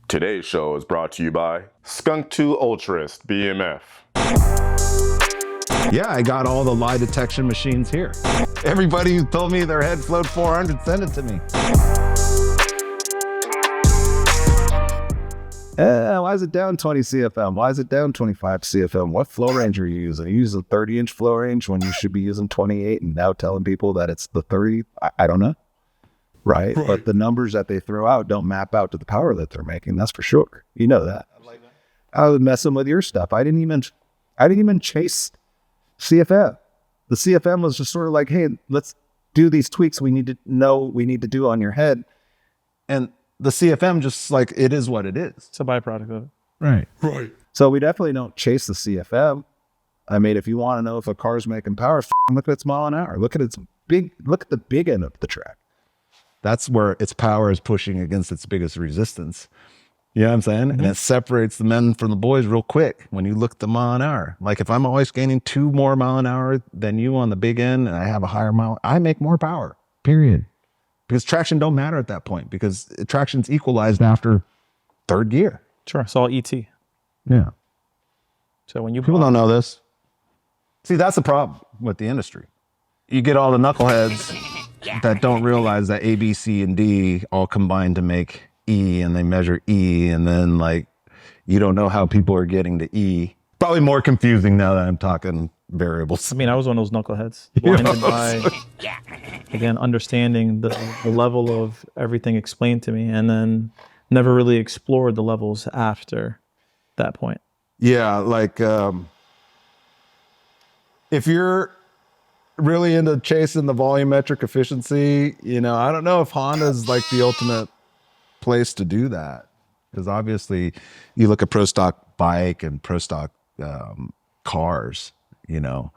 Today's show is brought to you by Skunk2 Ultrist BMF. Yeah, I got all the lie detection machines here. Everybody who told me their head flowed 400, send it to me. Why is it down 20 CFM? Why is it down 25 CFM? What flow range are you using? Are you using 30-inch flow range when you should be using 28 and now telling people that it's the 30? I don't know. Right? But the numbers that they throw out don't map out to the power that they're making. That's for sure. You know that. I was messing with your stuff. I didn't even chase CFM. The CFM was just sort of like, hey, let's do these tweaks we need to do on your head. And the CFM just like, it is what it is. It's a byproduct of it. Right. So we definitely don't chase the CFM. I mean, if you want to know if a car's making power, look at its mile an hour. Look at the big end of the track. That's where its power is pushing against its biggest resistance. You know what I'm saying? Mm-hmm. And it separates the men from the boys real quick when you look at the mile an hour. Like if I'm always gaining 2 more mile an hour than you on the big end and I have a higher mile, I make more power, period. Because traction don't matter at that point because traction's equalized after 3rd gear. Sure, it's all ET. Yeah. So when people don't know this. See, that's the problem with the industry. You get all the knuckleheads that don't realize that A, B, C, and D all combine to make E, and they measure E, and then like you don't know how people are getting to E. Probably more confusing now that I'm talking variables. I mean, I was one of those knuckleheads, blinded by, again, understanding the level of everything explained to me, and then never really explored the levels after that point. Yeah, like if you're really into chasing the volumetric efficiency, you know, I don't know if Honda's like the ultimate place to do that. Because obviously you look at pro stock bike and pro stock cars, you know,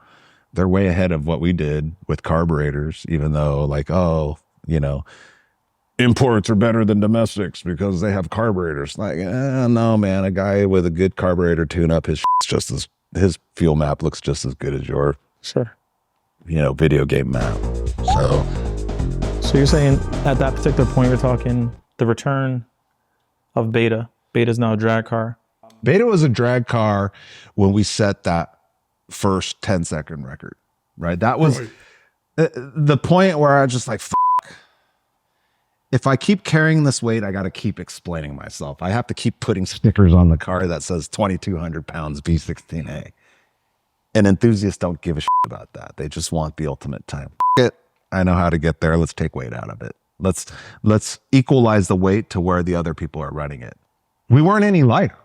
they're way ahead of what we did with carburetors, even though like, oh, you know, imports are better than domestics because they have carburetors. Like, no, man, a guy with a good carburetor tune-up, his fuel map looks just as good as your, sure, you know, video game map. So you're saying at that particular point, you're talking the return of Beta. Beta's now a drag car. Beta was a drag car when we set that first 10-second record, right? That was the point where I was just like, if I keep carrying this weight, I got to keep explaining myself. I have to keep putting stickers on the car that says 2,200 pounds B16A. And enthusiasts don't give a shit about that. They just want the ultimate time. It. I know how to get there. Let's take weight out of it. Let's equalize the weight to where the other people are running it. We weren't any lighter.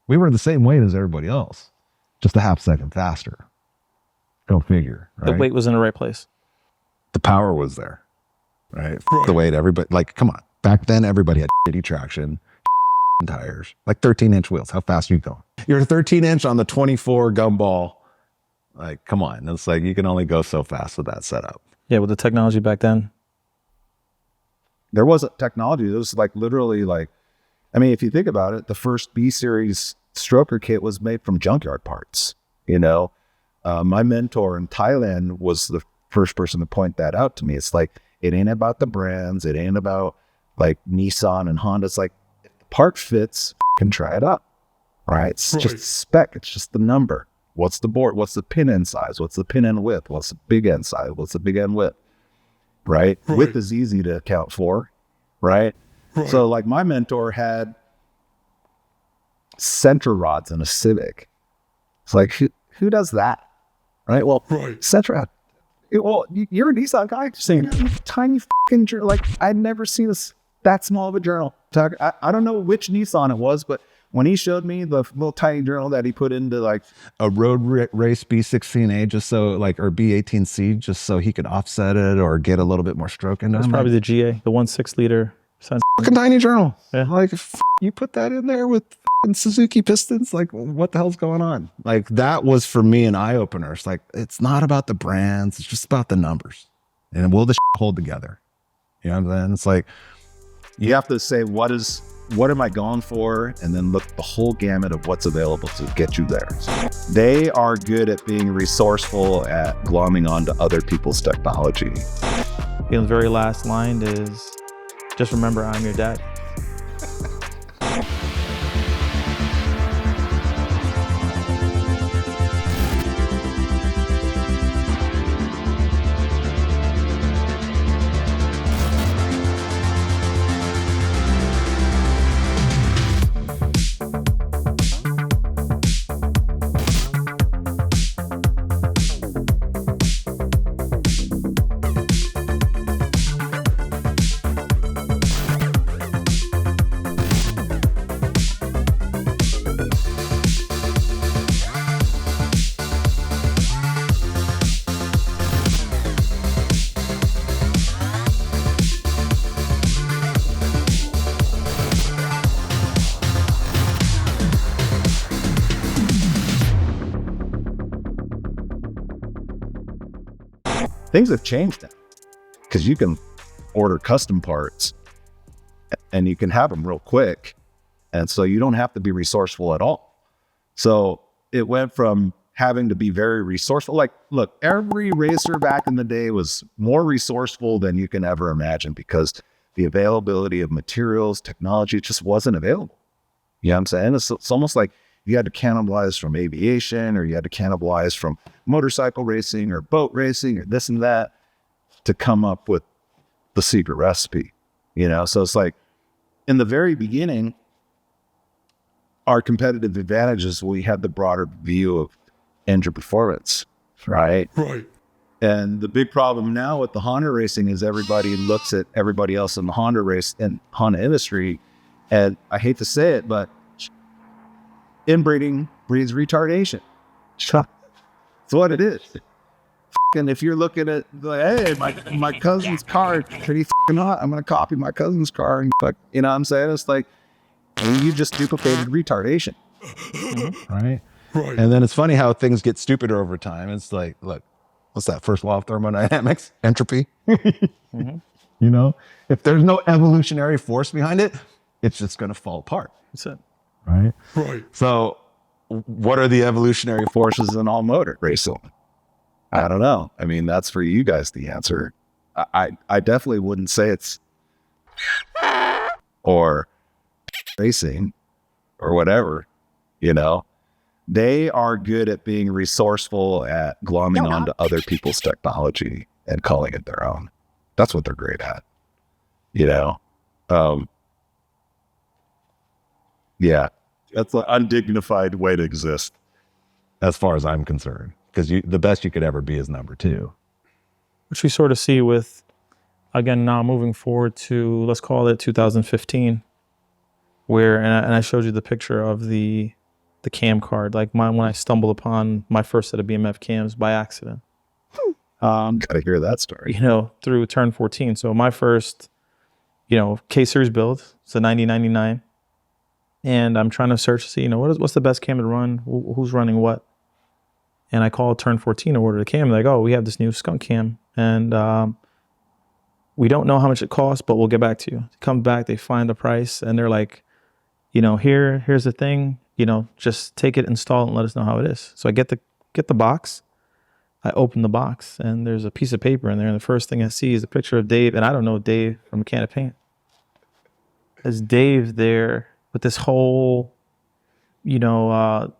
We were the same weight as everybody else, just a half second faster. Go figure. Right? The weight was in the right place. The power was there, right? The weight, everybody, like, come on. Back then, everybody had shitty traction, tires, like 13-inch wheels. How fast are you going? You're a 13-inch on the 24 gumball. Like, come on. It's like you can only go so fast with that setup. Yeah, with the technology back then. There wasn't technology. It was like literally like, I mean, if you think about it, the first B-series stroker kit was made from junkyard parts. You know, my mentor in Thailand was the first person to point that out to me. It's like, it ain't about the brands. It ain't about like Nissan and Honda. It's like, if the part fits, can try it out, right? It's just a spec. It's just the number. What's the board? What's the pin end size? What's the pin end width? What's the big end size? What's the big end width? Right? Width is easy to account for, right? So like my mentor had center rods in a Civic. It's like, who does that? Right? Well, center rod. Well, you're a Nissan guy saying tiny fucking journal. Like I'd never seen that small of a journal. I don't know which Nissan it was, but when he showed me the little tiny journal that he put into like a road race B16A, just so like, or B18C, just so he could offset it or get a little bit more stroke into it. That's probably the GA, the 1.6 liter. Fucking tiny journal. Yeah. Like you put that in there with Suzuki pistons. Like what the hell's going on? Like that was for me an eye opener. It's like, it's not about the brands. It's just about the numbers and will the hold together? You know what I'm saying? It's like, you have to say, what am I going for? And then look the whole gamut of what's available to get you there. They are good at being resourceful at glomming onto other people's technology. The very last line is, just remember I'm your dad. things have changed now because you can order custom parts and you can have them real quick. And so you don't have to be resourceful at all. So it went from having to be very resourceful. Like, look, every racer back in the day was more resourceful than you can ever imagine because the availability of materials, technology just wasn't available. You know what I'm saying? It's almost like you had to cannibalize from aviation, or you had to cannibalize from motorcycle racing or boat racing or this and that to come up with the secret recipe, you know? So it's like in the very beginning, our competitive advantage is we had the broader view of engine performance, right? Right. And the big problem now with the Honda racing is everybody looks at everybody else in the Honda race and Honda industry. And I hate to say it, but inbreeding breeds retardation. That's what it is. And if you're looking at, like, hey, my cousin's car, pretty hot, I'm going to copy my cousin's car. And you know what I'm saying? It's like, you just duplicated retardation. Right. Right. And then it's funny how things get stupider over time. It's like, look, what's that first law of thermodynamics? Entropy. You know, if there's no evolutionary force behind it, it's just going to fall apart. That's it. Right. Right. So what are the evolutionary forces in all motor Racing. I don't know. I mean, that's for you guys to answer. I definitely wouldn't say it's or racing or whatever, you know. They are good at being resourceful at glomming onto other people's technology and calling it their own. That's what they're great at, you know. Yeah, that's an undignified way to exist. as far as I'm concerned, because the best you could ever be is number two. Which we sort of see with, again, now moving forward to, let's call it 2015, where, and I showed you the picture of the cam card, like when I stumbled upon my first set of BMF cams by accident. Gotta hear that story. You know, through turn 14. So my first, K-Series build, it's a 9099. And I'm trying to search to see, what's the best cam to run? Who's running what? And I call turn 14 to order the cam. Like, oh, we have this new Skunk cam. And we don't know how much it costs, but we'll get back to you. They come back, they find the price, and they're like, here's the thing. Just take it, install it, and let us know how it is. So I get the box. I open the box, and there's a piece of paper in there. And the first thing I see is a picture of Dave. And I don't know Dave from a can of paint. There's Dave there with this whole,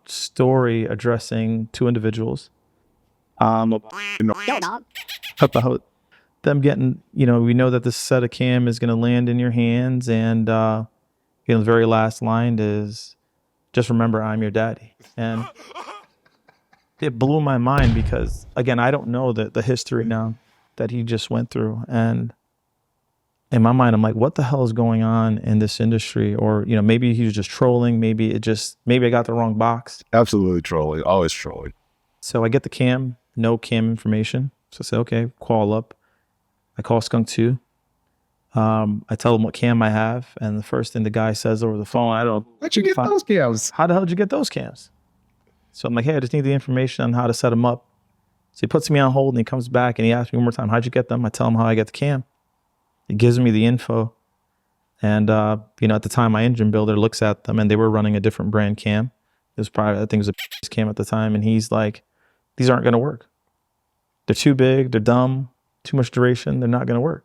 story addressing two individuals. About them getting, we know that this set of cam is going to land in your hands. And, the very last line is, just remember, I'm your daddy. And it blew my mind because, again, I don't know the history now that he just went through. And in my mind, I'm like, what the hell is going on in this industry? Or, maybe he was just trolling. Maybe I got the wrong box. Absolutely trolling. Always trolling. So I get the cam, no cam information. So I say, okay, call up. I call Skunk2. I tell them what cam I have. And the first thing the guy says over the phone, Where'd you get those cams? How the hell did you get those cams? So I'm like, hey, I just need the information on how to set them up. So he puts me on hold and he comes back and he asks me one more time, how'd you get them? I tell him how I get the cam. He gives me the info. And, at the time, my engine builder looks at them and they were running a different brand cam. It was probably, I think it was a cam at the time. And he's like, these aren't going to work. They're too big. They're dumb. Too much duration. They're not going to work.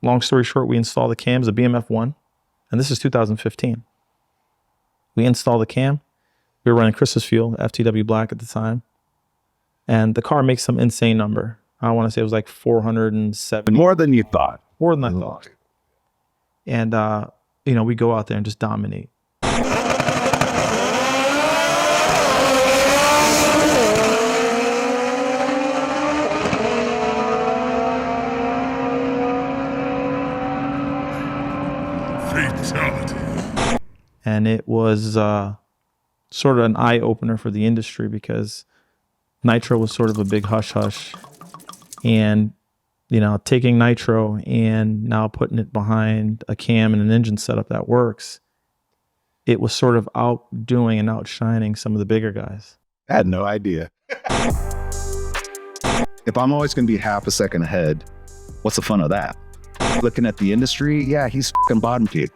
Long story short, we install the cams, a BMF1. And this is 2015. We install the cam. We were running Christmas fuel, FTW Black at the time. And the car makes some insane number. I want to say it was like 470. More than you thought. More than I thought. And, we go out there and just dominate. Fatality. And it was sort of an eye-opener for the industry because nitro was sort of a big hush-hush. And, taking nitro and now putting it behind a cam and an engine setup that works, it was sort of outdoing and outshining some of the bigger guys. I had no idea. if I'm always going to be half a second ahead, what's the fun of that? Looking at the industry, yeah, he's fucking bottom feed.